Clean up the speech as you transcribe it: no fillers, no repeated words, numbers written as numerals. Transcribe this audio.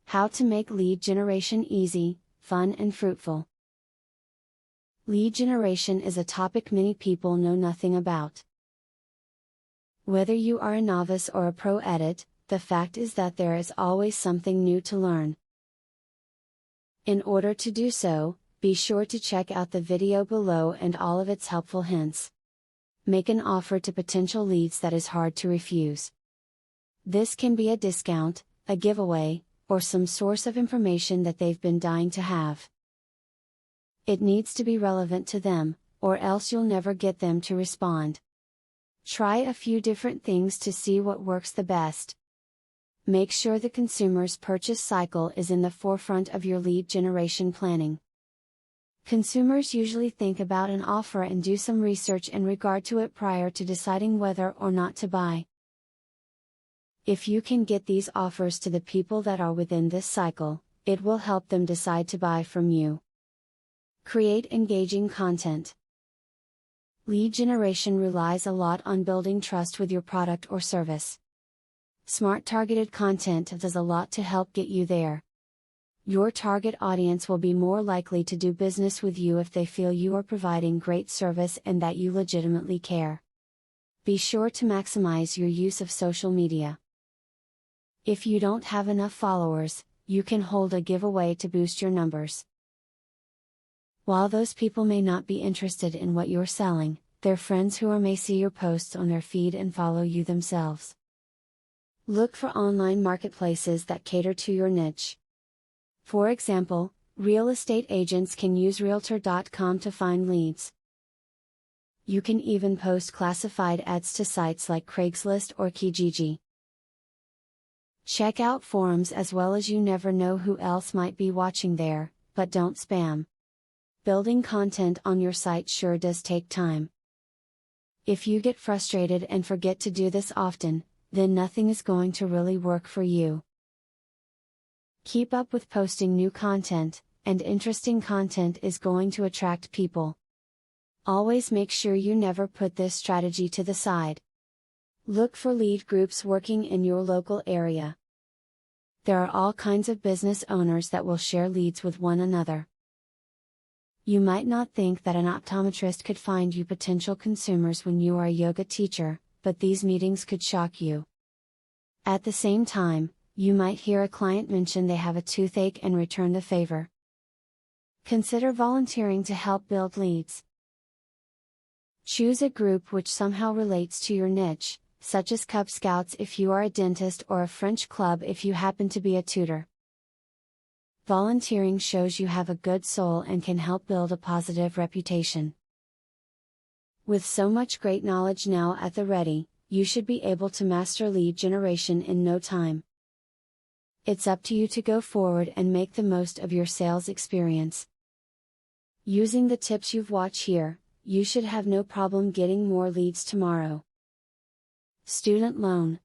How to make lead generation easy, fun and fruitful. Lead generation is a topic many people know nothing about. Whether you are a novice or a pro at it, the fact is that there is always something new to learn. In order to do so, be sure to check out the video below and all of its helpful hints. Make an offer to potential leads that is hard to refuse. This can be a discount, a giveaway, or some source of information that they've been dying to have. It needs to be relevant to them, or else you'll never get them to respond. Try a few different things to see what works the best. Make sure the consumer's purchase cycle is in the forefront of your lead generation planning. Consumers usually think about an offer and do some research in regard to it prior to deciding whether or not to buy. If you can get these offers to the people that are within this cycle, it will help them decide to buy from you. Create engaging content. Lead generation relies a lot on building trust with your product or service. Smart targeted content does a lot to help get you there. Your target audience will be more likely to do business with you if they feel you are providing great service and that you legitimately care. Be sure to maximize your use of social media. If you don't have enough followers, you can hold a giveaway to boost your numbers. While those people may not be interested in what you're selling, they're friends who may see your posts on their feed and follow you themselves. Look for online marketplaces that cater to your niche. For example, real estate agents can use Realtor.com to find leads. You can even post classified ads to sites like Craigslist or Kijiji. Check out forums as well, as you never know who else might be watching there, but don't spam. Building content on your site sure does take time. If you get frustrated and forget to do this often, then nothing is going to really work for you. Keep up with posting new content, and interesting content is going to attract people. Always make sure you never put this strategy to the side. Look for lead groups working in your local area. There are all kinds of business owners that will share leads with one another. You might not think that an optometrist could find you potential consumers when you are a yoga teacher, but these meetings could shock you. At the same time, you might hear a client mention they have a toothache and return the favor. Consider volunteering to help build leads. Choose a group which somehow relates to your niche, such as Cub Scouts if you are a dentist or a French club if you happen to be a tutor. Volunteering shows you have a good soul and can help build a positive reputation. With so much great knowledge now at the ready, you should be able to master lead generation in no time. It's up to you to go forward and make the most of your sales experience. Using the tips you've watched here, you should have no problem getting more leads tomorrow. Student loan.